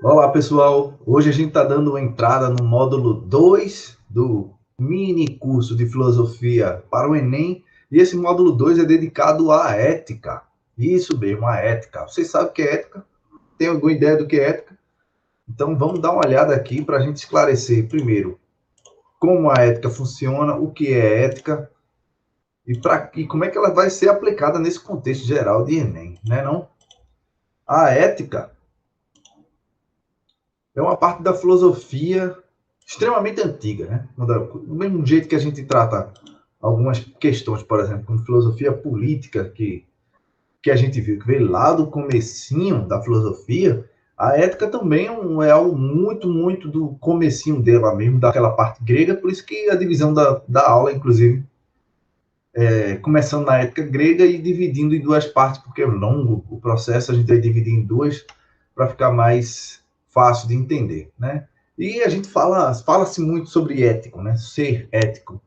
Olá, pessoal. Hoje a gente está dando entrada no módulo 2 do mini curso de filosofia para o Enem. E esse módulo 2 é dedicado à ética. Isso mesmo, à ética. Vocês sabem o que é ética? Tem alguma ideia do que é ética? Então vamos dar uma olhada aqui para a gente esclarecer primeiro como a ética funciona, o que é ética e como é que ela vai ser aplicada nesse contexto geral de Enem, né não? A ética é uma parte da filosofia extremamente antiga, né? Do mesmo jeito que a gente trata algumas questões, por exemplo, como filosofia política, que a gente viu que veio lá do comecinho da filosofia, a ética também é algo muito do comecinho dela mesmo, daquela parte grega, por isso que a divisão da aula, inclusive, começando na ética grega e dividindo em duas partes, porque é longo o processo, a gente vai dividir em duas para ficar mais fácil de entender, né? E a gente fala-se muito sobre ético, né? Ser ético,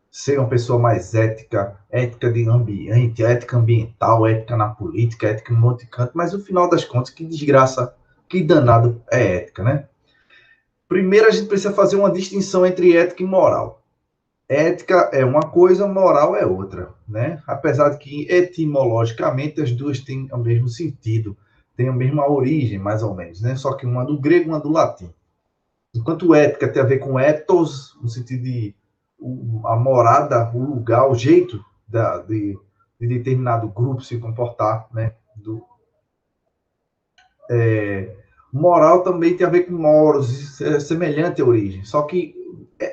ser uma pessoa mais ética, ética de ambiente, ética ambiental, ética na política, ética em um monte de canto, mas no final das contas, que desgraça, que danado é ética, né? Primeiro a gente precisa fazer uma distinção entre ética e moral. Ética é uma coisa, moral é outra, né? Apesar de que etimologicamente as duas têm o mesmo sentido, têm a mesma origem, mais ou menos, né? Só que uma do grego, uma do latim. Enquanto ética tem a ver com ethos, no sentido de a morada, o lugar, o jeito de determinado grupo se comportar, né? Moral também tem a ver com moros, é semelhante à origem, só que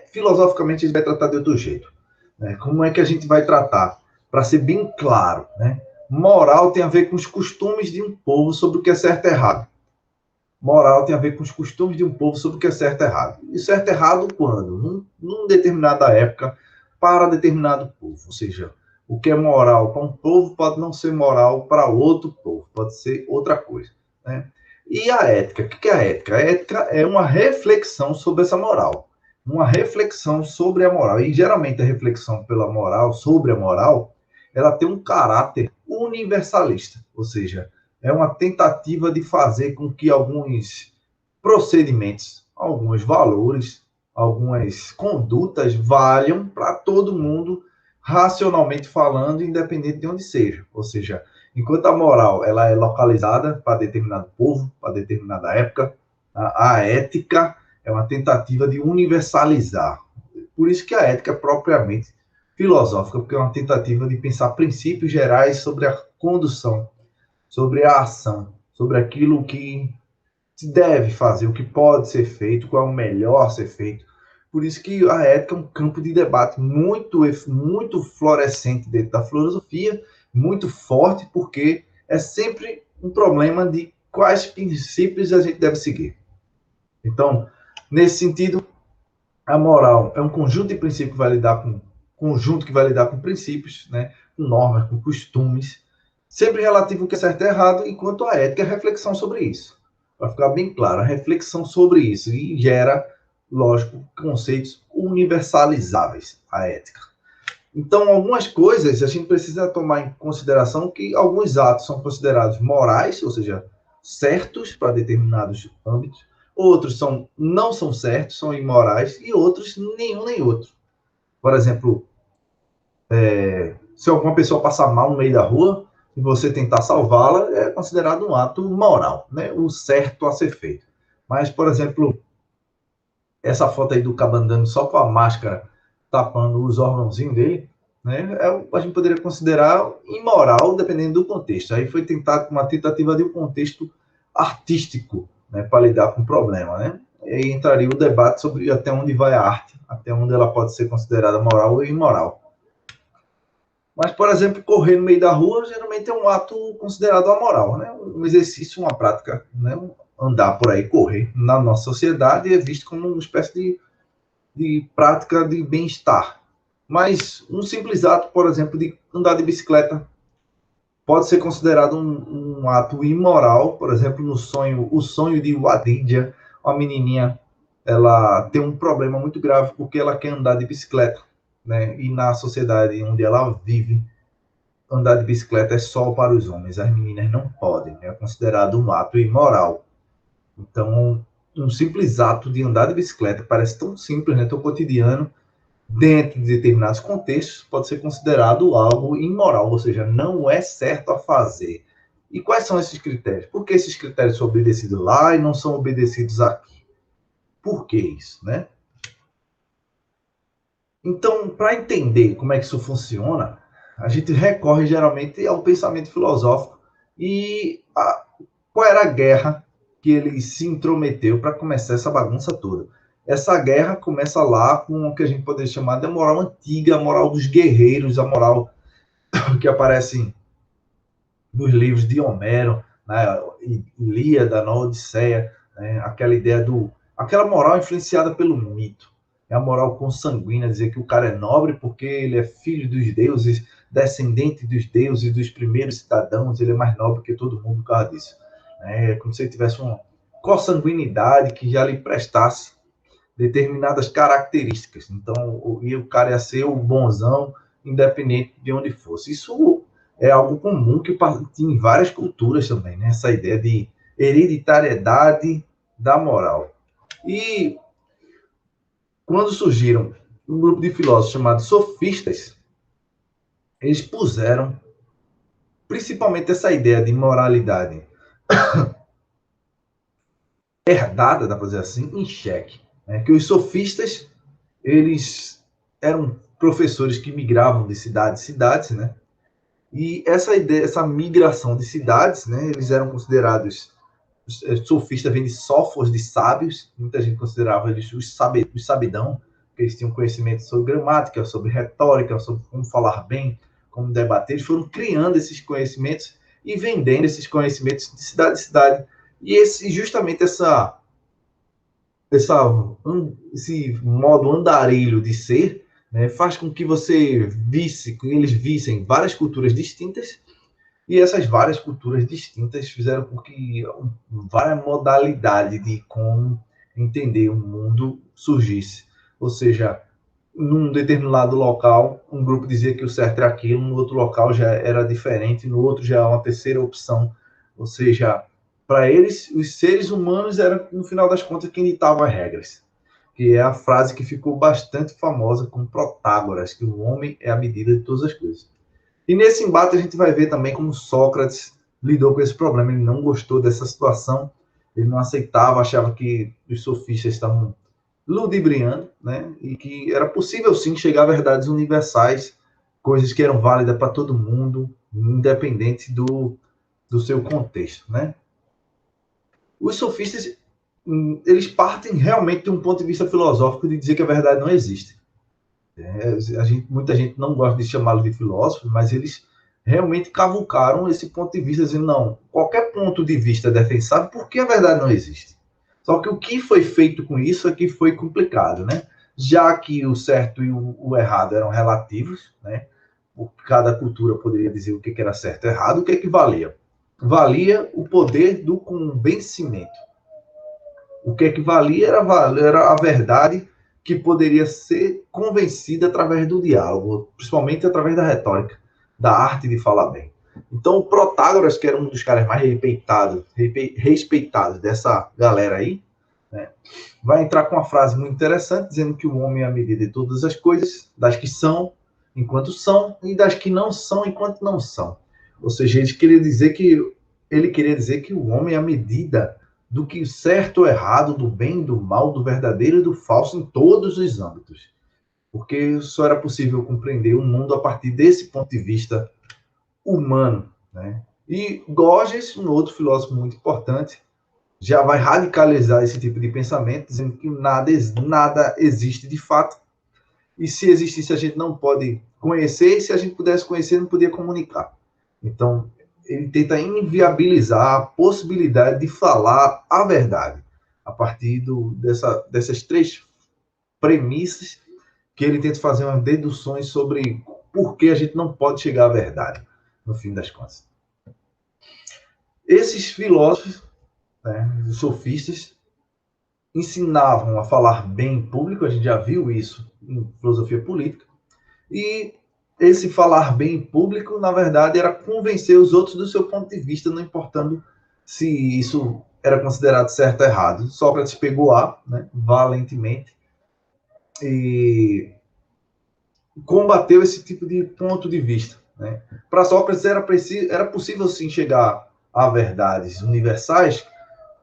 filosoficamente a gente vai tratar de outro jeito. Né? Como é que a gente vai tratar? Para ser bem claro, né? Moral tem a ver com os costumes de um povo sobre o que é certo e errado. Moral tem a ver com os costumes de um povo sobre o que é certo e errado. E certo e errado quando? Num determinada época, para determinado povo. Ou seja, o que é moral para um povo pode não ser moral para outro povo, pode ser outra coisa. Né? E a ética? O que é a ética? A ética é uma reflexão sobre essa moral. Uma reflexão sobre a moral. E geralmente a reflexão pela moral, sobre a moral, ela tem um caráter universalista. Ou seja, é uma tentativa de fazer com que alguns procedimentos, alguns valores, algumas condutas valham para todo mundo, racionalmente falando, independente de onde seja. Ou seja, enquanto a moral ela é localizada para determinado povo, para determinada época, a ética é uma tentativa de universalizar. Por isso que a ética é propriamente filosófica, porque é uma tentativa de pensar princípios gerais sobre a condução, sobre a ação, sobre aquilo que se deve fazer, o que pode ser feito, qual é o melhor a ser feito. Por isso que a ética é um campo de debate muito florescente dentro da filosofia, muito forte, porque é sempre um problema de quais princípios a gente deve seguir. Então, nesse sentido, a moral é um conjunto de princípios que vai lidar com conjunto que vai lidar com princípios, né, com normas, com costumes, sempre relativo ao que é certo e errado, enquanto a ética é a reflexão sobre isso. Para ficar bem claro, a reflexão sobre isso e gera, lógico, conceitos universalizáveis, a ética. Então, algumas coisas a gente precisa tomar em consideração que alguns atos são considerados morais, ou seja, certos para determinados âmbitos, outros não são certos, são imorais, e outros nenhum nem outro. Por exemplo, se alguma pessoa passar mal no meio da rua e você tentar salvá-la, é considerado um ato moral, né? O certo a ser feito. Mas, por exemplo, essa foto aí do cabo andando só com a máscara tapando os órgãozinhos dele, né? A gente poderia considerar imoral, dependendo do contexto. Aí foi uma tentativa de um contexto artístico, né, para lidar com o problema, né? E aí entraria o debate sobre até onde vai a arte, até onde ela pode ser considerada moral ou imoral. Mas, por exemplo, correr no meio da rua geralmente é um ato considerado amoral, né? Um exercício, uma prática, né? Andar por aí, correr na nossa sociedade é visto como uma espécie de prática de bem-estar. Mas um simples ato, por exemplo, de andar de bicicleta pode ser considerado um ato imoral. Por exemplo, o sonho de Wadidja, uma menininha, ela tem um problema muito grave porque ela quer andar de bicicleta, né? E na sociedade onde ela vive, andar de bicicleta é só para os homens, as meninas não podem, é considerado um ato imoral. Então, um simples ato de andar de bicicleta parece tão simples, né, tão cotidiano, dentro de determinados contextos, pode ser considerado algo imoral, ou seja, não é certo a fazer. E quais são esses critérios? Por que esses critérios são obedecidos lá e não são obedecidos aqui? Por que isso, né? Então, para entender como é que isso funciona, a gente recorre geralmente ao pensamento filosófico e qual era a guerra que ele se intrometeu para começar essa bagunça toda. Essa guerra começa lá com o que a gente poderia chamar de moral antiga, a moral dos guerreiros, a moral que aparece nos livros de Homero, né, Ilíada, na Odisseia, né, aquela ideia aquela moral influenciada pelo mito. É a moral consanguínea, dizer que o cara é nobre porque ele é filho dos deuses, descendente dos deuses, dos primeiros cidadãos, ele é mais nobre que todo mundo por causa disso. É como se ele tivesse uma consanguinidade que já lhe prestasse determinadas características. Então, e o cara ia ser o bonzão, independente de onde fosse. Isso é algo comum que tem em várias culturas também, né? Essa ideia de hereditariedade da moral. E quando surgiram um grupo de filósofos chamados sofistas, eles puseram principalmente essa ideia de moralidade herdada, dá para dizer assim, em xeque. Né? Que os sofistas, eles eram professores que migravam de cidades em cidades, né? E essa ideia, essa migração de cidades, né? Eles eram considerados, sofistas vem de sófos, de sábios, muita gente considerava eles os sabidão, porque eles tinham conhecimento sobre gramática, sobre retórica, sobre como falar bem, como debater. Eles foram criando esses conhecimentos e vendendo esses conhecimentos de cidade em cidade. E justamente esse modo andarilho de ser, né, faz com que que eles vissem várias culturas distintas, e essas várias culturas distintas fizeram com que várias modalidades de como entender o mundo surgisse. Ou seja, num determinado local, um grupo dizia que o certo era aquilo, no outro local já era diferente, no outro já é uma terceira opção. Ou seja, para eles, os seres humanos eram, no final das contas, quem ditava as regras. Que é a frase que ficou bastante famosa com Protágoras, que o homem é a medida de todas as coisas. E nesse embate a gente vai ver também como Sócrates lidou com esse problema. Ele não gostou dessa situação, ele não aceitava, achava que os sofistas estavam ludibriando, né? E que era possível sim chegar a verdades universais, coisas que eram válidas para todo mundo, independente do seu contexto, né? Os sofistas, eles partem realmente de um ponto de vista filosófico de dizer que a verdade não existe. Muita gente não gosta de chamá-lo de filósofo, mas eles realmente cavucaram esse ponto de vista, dizendo, não, qualquer ponto de vista é defensável porque a verdade não existe. Só que o que foi feito com isso é que foi complicado, né? Já que o certo e o errado eram relativos, né? Cada cultura poderia dizer o que era certo e errado, o que é que valia? Valia o poder do convencimento. O que é que valia era a verdade que poderia ser convencida através do diálogo, principalmente através da retórica, da arte de falar bem. Então, o Protágoras, que era um dos caras mais respeitados dessa galera aí, né, vai entrar com uma frase muito interessante, dizendo que o homem é a medida de todas as coisas, das que são enquanto são, e das que não são enquanto não são. Ou seja, ele queria dizer que o homem é a medida do que certo ou errado, do bem, do mal, do verdadeiro e do falso em todos os âmbitos. Porque só era possível compreender o mundo a partir desse ponto de vista humano, né? E Gorgias, um outro filósofo muito importante, já vai radicalizar esse tipo de pensamento, dizendo que nada existe de fato, e se existisse a gente não pode conhecer, e se a gente pudesse conhecer, não podia comunicar. Então, ele tenta inviabilizar a possibilidade de falar a verdade, a partir dessas três premissas, que ele tenta fazer umas deduções sobre por que a gente não pode chegar à verdade, no fim das contas. Esses filósofos, né, os sofistas, ensinavam a falar bem em público, a gente já viu isso em filosofia política, e esse falar bem em público, na verdade, era convencer os outros do seu ponto de vista, não importando se isso era considerado certo ou errado. Sócrates pegou A, né, valentemente, e combateu esse tipo de ponto de vista. Né? Para Sócrates era possível sim chegar a verdades universais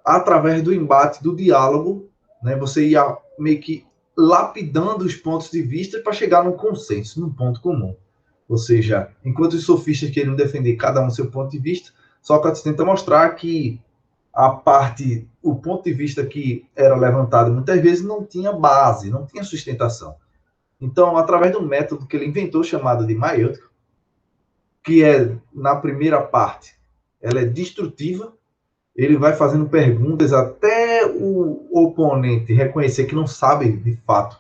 através do embate, do diálogo, né? Você ia meio que lapidando os pontos de vista para chegar num consenso, num ponto comum. Ou seja, enquanto os sofistas queriam defender cada um seu ponto de vista, Sócrates tenta mostrar que o ponto de vista que era levantado muitas vezes não tinha base, não tinha sustentação. Então, através de um método que ele inventou chamado de maiêutica, que é, na primeira parte, ela é destrutiva, ele vai fazendo perguntas até o oponente reconhecer que não sabe, de fato,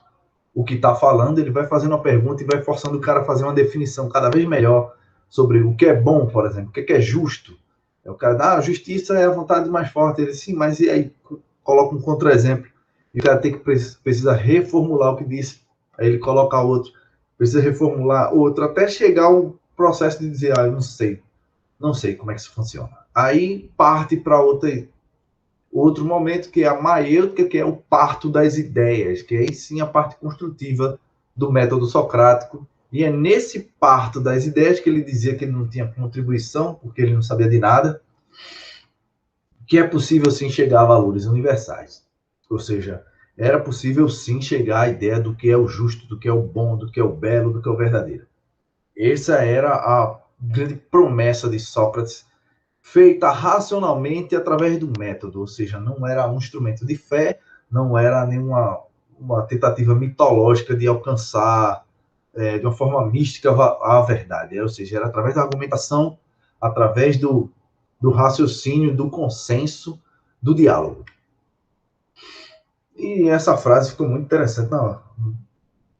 o que está falando, ele vai fazendo uma pergunta e vai forçando o cara a fazer uma definição cada vez melhor sobre o que é bom, por exemplo, o que é justo. O cara, a justiça é a vontade mais forte. Ele, sim, mas e aí? Coloca um contra-exemplo. E o cara tem que precisa reformular o que disse. Aí ele coloca outro. Precisa reformular outro, até chegar ao processo de dizer, eu não sei como é que isso funciona. Aí parte para outro momento, que é a maêutica, que é o parto das ideias, que aí sim a parte construtiva do método socrático. E é nesse parto das ideias que ele dizia que ele não tinha contribuição, porque ele não sabia de nada, que é possível sim chegar a valores universais. Ou seja, era possível sim chegar à ideia do que é o justo, do que é o bom, do que é o belo, do que é o verdadeiro. Essa era a grande promessa de Sócrates, feita racionalmente através do método, ou seja, não era um instrumento de fé, não era nenhuma uma tentativa mitológica de alcançar de uma forma mística a verdade, ou seja, era através da argumentação, através do raciocínio, do consenso, do diálogo. E essa frase ficou muito interessante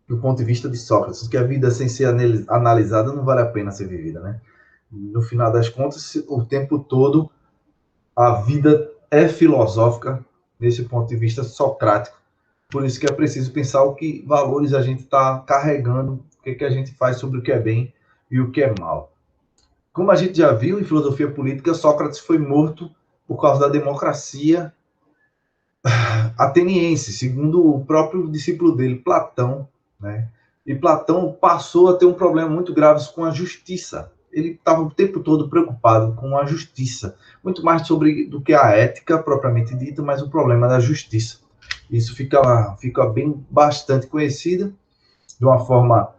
do ponto de vista de Sócrates, que a vida sem ser analisada não vale a pena ser vivida, né? No final das contas, o tempo todo a vida é filosófica nesse ponto de vista socrático. Por isso que é preciso pensar o que valores a gente está carregando, o que a gente faz sobre o que é bem e o que é mal. Como a gente já viu em filosofia política, Sócrates foi morto por causa da democracia ateniense, segundo o próprio discípulo dele, Platão, né? E Platão passou a ter um problema muito grave com a justiça. Ele estava o tempo todo preocupado com a justiça, muito mais do que a ética propriamente dita, mas o problema da justiça. Isso fica bem bastante conhecido de uma forma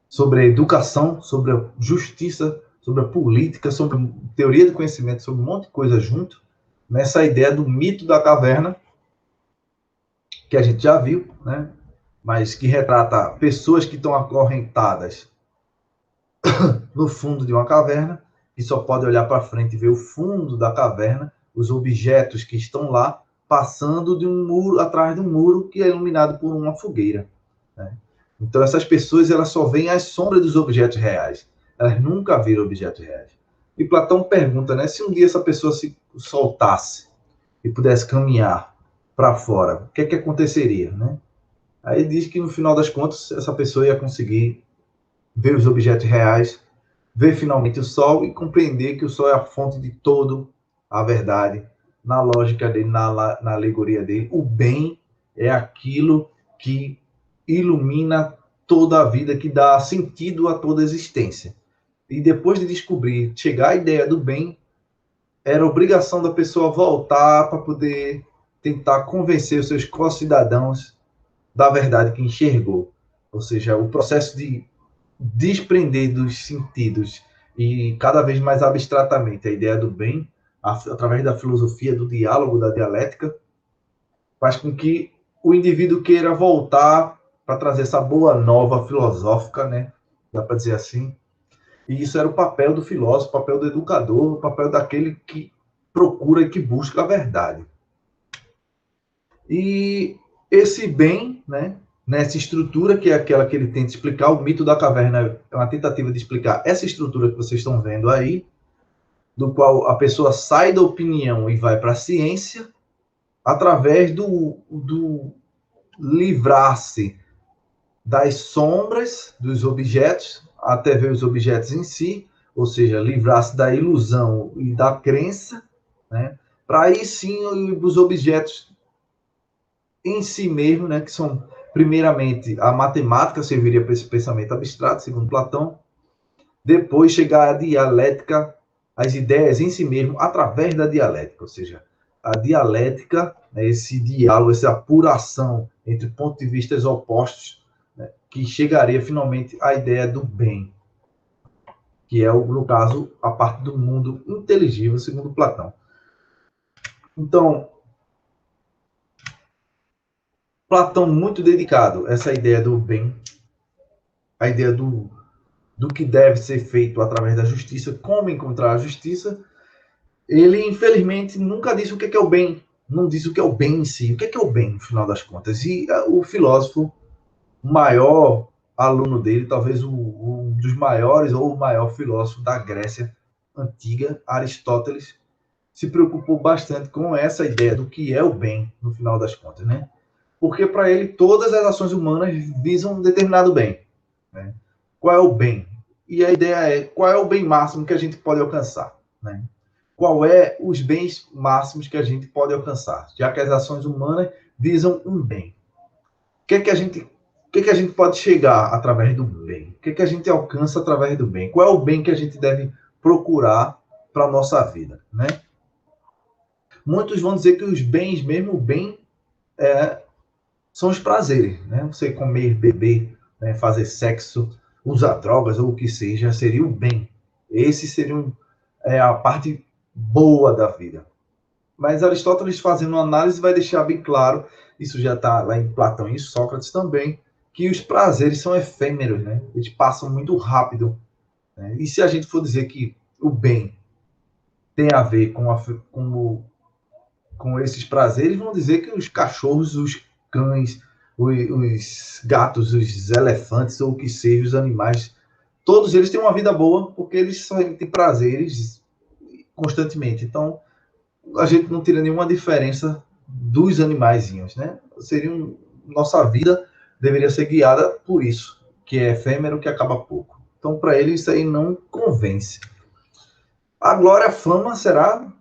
sobre a educação, sobre a justiça, sobre a política, sobre a teoria do conhecimento, sobre um monte de coisa junto, nessa ideia do mito da caverna, que a gente já viu, né? Mas que retrata pessoas que estão acorrentadas no fundo de uma caverna, que só podem olhar para frente e ver o fundo da caverna, os objetos que estão lá, passando de um muro, atrás de um muro que é iluminado por uma fogueira. Né? Então, essas pessoas elas só veem as sombras dos objetos reais. Elas nunca viram objetos reais. E Platão pergunta, né, se um dia essa pessoa se soltasse e pudesse caminhar para fora, o que é que aconteceria, né? Aí diz que no final das contas essa pessoa ia conseguir ver os objetos reais, ver finalmente o Sol e compreender que o Sol é a fonte de toda a verdade, na lógica dele, na alegoria dele. O bem é aquilo que ilumina toda a vida, que dá sentido a toda a existência. E depois de descobrir, chegar à ideia do bem, era obrigação da pessoa voltar para poder tentar convencer os seus concidadãos da verdade que enxergou. Ou seja, o processo de desprender dos sentidos e cada vez mais abstratamente a ideia do bem, através da filosofia, do diálogo, da dialética, faz com que o indivíduo queira voltar para trazer essa boa nova filosófica, né? Dá para dizer assim. E isso era o papel do filósofo, o papel do educador, o papel daquele que procura e que busca a verdade. E esse bem, né, nessa estrutura que é aquela que ele tenta explicar, o mito da caverna é uma tentativa de explicar essa estrutura que vocês estão vendo aí, do qual a pessoa sai da opinião e vai para a ciência, através do livrar-se das sombras dos objetos, até ver os objetos em si, ou seja, livrar-se da ilusão e da crença, né, para aí sim os objetos em si mesmo, né, que são, primeiramente, a matemática serviria para esse pensamento abstrato, segundo Platão, depois chegar à dialética, as ideias em si mesmo, através da dialética, ou seja, a dialética, né, esse diálogo, essa apuração entre pontos de vista opostos, né, que chegaria finalmente à ideia do bem, que é, no caso, a parte do mundo inteligível, segundo Platão. Então, Platão muito dedicado a essa ideia do bem, a ideia do que deve ser feito através da justiça, como encontrar a justiça. Ele, infelizmente, nunca disse o que é o bem, não disse o que é o bem em si, o que é o bem, no final das contas. E o filósofo maior aluno dele, talvez um dos maiores ou o maior filósofo da Grécia antiga, Aristóteles, se preocupou bastante com essa ideia do que é o bem, no final das contas, né? Porque para ele todas as ações humanas visam um determinado bem, né? Qual é o bem? E a ideia é qual é o bem máximo que a gente pode alcançar, né? Qual é os bens máximos que a gente pode alcançar, já que as ações humanas visam um bem. O que é que a gente pode chegar através do bem? O que é que a gente alcança através do bem? Qual é o bem que a gente deve procurar para a nossa vida, né? Muitos vão dizer que os bens, mesmo o bem, são os prazeres, né? Você comer, beber, né? Fazer sexo, usar drogas ou o que seja, seria o bem. Esse seria a parte boa da vida. Mas Aristóteles, fazendo uma análise, vai deixar bem claro, isso já está lá em Platão e em Sócrates também, que os prazeres são efêmeros, né? Eles passam muito rápido, né? E se a gente for dizer que o bem tem a ver com esses prazeres, vão dizer que os cachorros, os cães, os gatos, os elefantes, ou o que seja, os animais, todos eles têm uma vida boa, porque eles só têm prazeres constantemente. Então, a gente não tira nenhuma diferença dos animaizinhos, né? Nossa vida deveria ser guiada por isso, que é efêmero, que acaba pouco. Então, para ele, isso aí não convence. A glória, a fama, será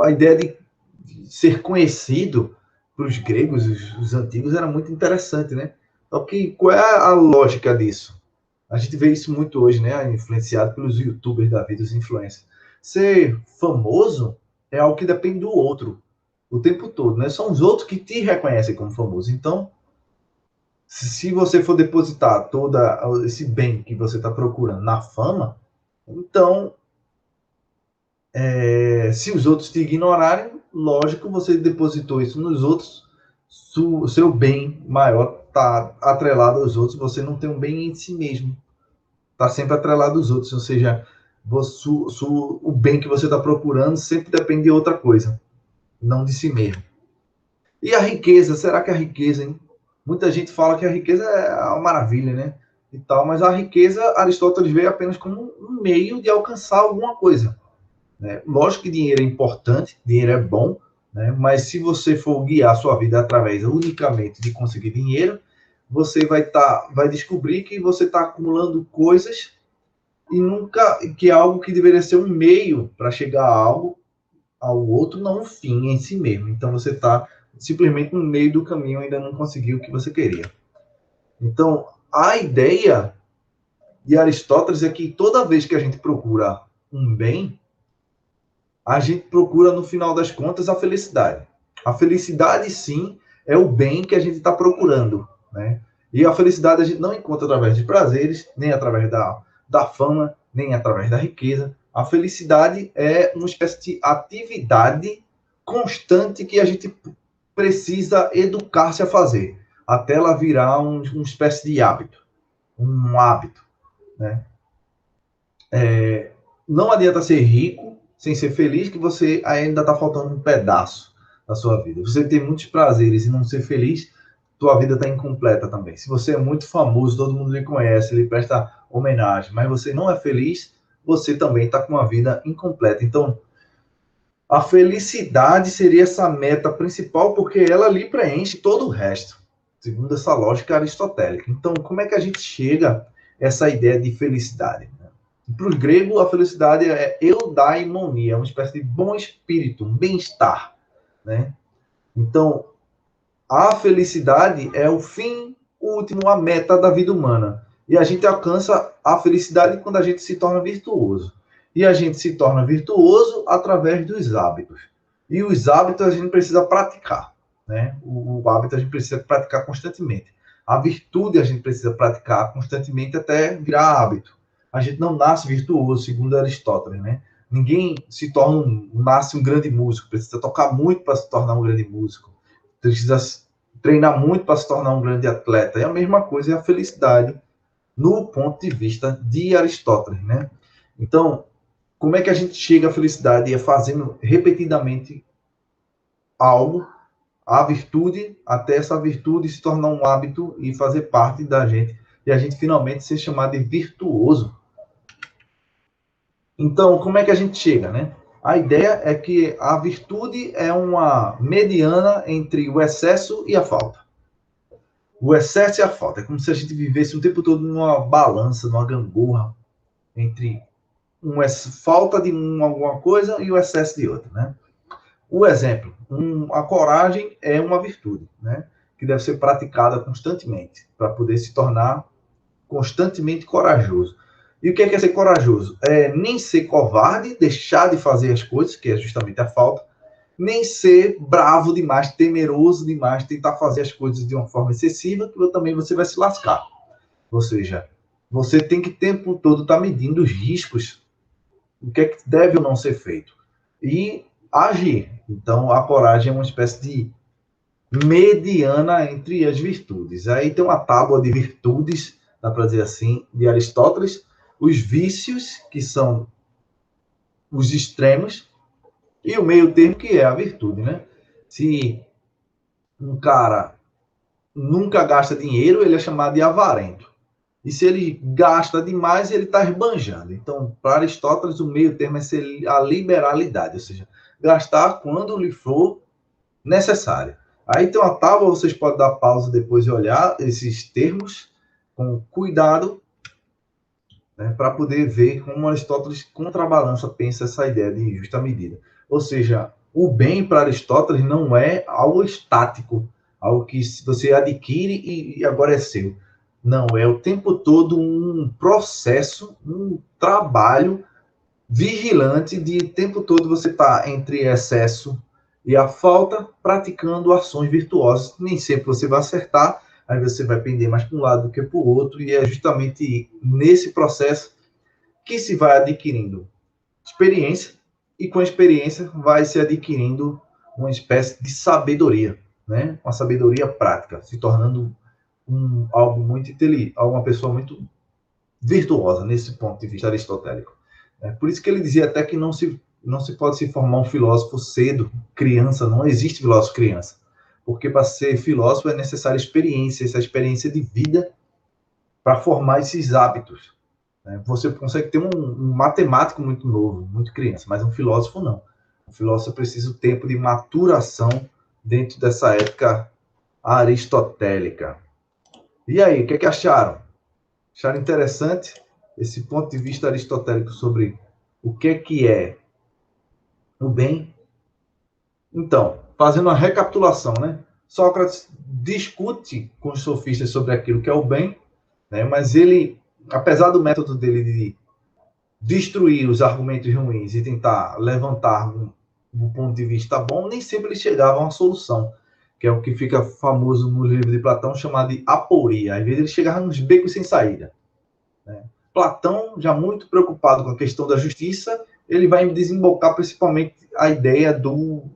a ideia de ser conhecido para os gregos, os antigos, era muito interessante, né? Então, qual é a lógica disso? A gente vê isso muito hoje, né? Influenciado pelos youtubers da vida, os influencers. Ser famoso é algo que depende do outro o tempo todo, né? São os outros que te reconhecem como famoso. Então, se você for depositar todo esse bem que você está procurando na fama, então, se os outros te ignorarem, lógico, você depositou isso nos outros, o seu bem maior está atrelado aos outros, você não tem um bem em si mesmo. Está sempre atrelado aos outros, ou seja, o bem que você está procurando sempre depende de outra coisa, não de si mesmo. E a riqueza, será que a riqueza, hein? Muita gente fala que a riqueza é uma maravilha, né? E tal, mas a riqueza, Aristóteles vê apenas como um meio de alcançar alguma coisa, né? Lógico que dinheiro é importante, dinheiro é bom, né? Mas se você for guiar a sua vida através unicamente de conseguir dinheiro, você vai descobrir que você está acumulando coisas e nunca, que é algo que deveria ser um meio para chegar a algo, ao outro, não um fim em si mesmo. Então você está simplesmente no meio do caminho, ainda não conseguiu o que você queria. Então, a ideia de Aristóteles é que toda vez que a gente procura um bem, a gente procura, no final das contas, a felicidade. A felicidade, sim, é o bem que a gente está procurando, né? E a felicidade a gente não encontra através de prazeres, nem através da fama, nem através da riqueza. A felicidade é uma espécie de atividade constante que a gente precisa educar-se a fazer, até ela virar uma espécie de hábito, um hábito, né? Não adianta ser rico sem ser feliz, que você ainda está faltando um pedaço da sua vida. Você tem muitos prazeres e não ser feliz, tua vida está incompleta também. Se você é muito famoso, todo mundo lhe conhece, lhe presta homenagem, mas você não é feliz, você também está com uma vida incompleta. Então, a felicidade seria essa meta principal, porque ela lhe preenche todo o resto, segundo essa lógica aristotélica. Então, como é que a gente chega a essa ideia de felicidade? Para os gregos, a felicidade é eudaimonia, uma espécie de bom espírito, um bem-estar, né? Então, a felicidade é o fim último, a meta da vida humana. E a gente alcança a felicidade quando a gente se torna virtuoso. E a gente se torna virtuoso através dos hábitos. E os hábitos a gente precisa praticar, né? O hábito a gente precisa praticar constantemente. A virtude a gente precisa praticar constantemente até virar hábito. A gente não nasce virtuoso, segundo Aristóteles, né? Ninguém se torna nasce um grande músico, precisa tocar muito para se tornar um grande músico. Precisa treinar muito para se tornar um grande atleta. E a mesma coisa é a felicidade no ponto de vista de Aristóteles, né? Então, como é que a gente chega à felicidade? É fazendo repetidamente algo, a virtude, até essa virtude se tornar um hábito e fazer parte da gente. E a gente finalmente ser chamado de virtuoso. Então, como é que a gente chega, né? A ideia é que a virtude é uma mediana entre o excesso e a falta. O excesso e a falta. É como se a gente vivesse o tempo todo numa balança, numa gangorra, entre falta de alguma coisa e o excesso de outra, né? O exemplo, a coragem é uma virtude, né? Que deve ser praticada constantemente, para poder se tornar constantemente corajoso. E o que é ser corajoso? É nem ser covarde, deixar de fazer as coisas, que é justamente a falta, nem ser bravo demais, temeroso demais, tentar fazer as coisas de uma forma excessiva, que também você vai se lascar. Ou seja, você tem que o tempo todo estar medindo os riscos, o que é que deve ou não ser feito. E agir. Então, a coragem é uma espécie de mediana entre as virtudes. Aí tem uma tábua de virtudes, dá para dizer assim, de Aristóteles, os vícios, que são os extremos, e o meio termo, que é a virtude, né? Se um cara nunca gasta dinheiro, ele é chamado de avarento. E se ele gasta demais, ele está esbanjando. Então, para Aristóteles, o meio termo é ser a liberalidade, ou seja, gastar quando lhe for necessário. Aí tem uma tábua, vocês podem dar pausa depois e olhar esses termos com cuidado, né, para poder ver como Aristóteles contrabalança, pensa essa ideia de justa medida. Ou seja, o bem para Aristóteles não é algo estático, algo que você adquire e agora é seu. Não, é o tempo todo um processo, um trabalho vigilante de o tempo todo você está entre excesso e a falta, praticando ações virtuosas. Nem sempre você vai acertar, aí você vai pender mais para um lado do que para o outro, e é justamente nesse processo que se vai adquirindo experiência, e com a experiência vai se adquirindo uma espécie de sabedoria, né? Uma sabedoria prática, se tornando algo muito inteligente, uma pessoa muito virtuosa nesse ponto de vista aristotélico. Por isso que ele dizia até que não se pode se formar um filósofo cedo, criança, não existe filósofo criança. Porque para ser filósofo é necessária experiência, essa experiência de vida para formar esses hábitos. Você consegue ter um matemático muito novo, muito criança, mas um filósofo não. O filósofo precisa do tempo de maturação dentro dessa época aristotélica. E aí, o que é que acharam? Acharam interessante esse ponto de vista aristotélico sobre o que é o bem? Então, fazendo uma recapitulação, né? Sócrates discute com os sofistas sobre aquilo que é o bem, né? Mas ele, apesar do método dele de destruir os argumentos ruins e tentar levantar um ponto de vista bom, nem sempre ele chegava a uma solução, que é o que fica famoso no livro de Platão, chamado de aporia. Às vezes ele chegava nos becos sem saída. Platão, já muito preocupado com a questão da justiça, ele vai desembocar principalmente a ideia do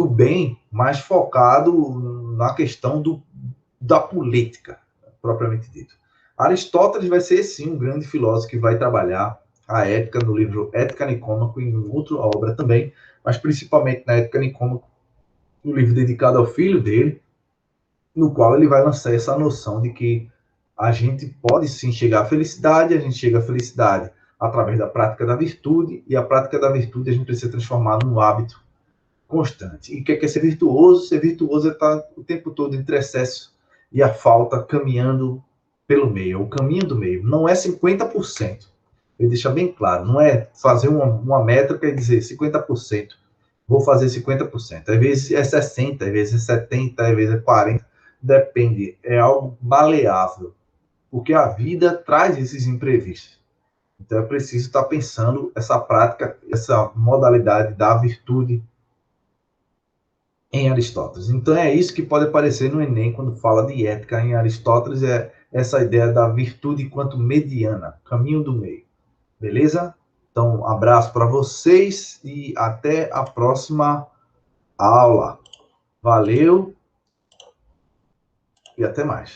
bem, mais focado na questão da política, propriamente dito. Aristóteles vai ser, sim, um grande filósofo que vai trabalhar a ética no livro Ética Nicômaco e em outra obra também, mas principalmente na Ética Nicômaco, um livro dedicado ao filho dele, no qual ele vai lançar essa noção de que a gente pode sim chegar à felicidade, a gente chega à felicidade através da prática da virtude, e a prática da virtude a gente precisa transformar num hábito constante. E o que é ser virtuoso? Ser virtuoso é estar o tempo todo entre excesso e a falta, caminhando pelo meio, o caminho do meio. Não é 50%, ele deixa bem claro, não é fazer uma métrica e dizer 50%, vou fazer 50%. Às vezes é 60%, às vezes é 70%, às vezes é 40%, depende, é algo maleável, porque a vida traz esses imprevistos. Então é preciso estar pensando essa prática, essa modalidade da virtude em Aristóteles. Então é isso que pode aparecer no Enem quando fala de ética em Aristóteles, é essa ideia da virtude enquanto mediana, caminho do meio. Beleza? Então, um abraço para vocês e até a próxima aula. Valeu e até mais.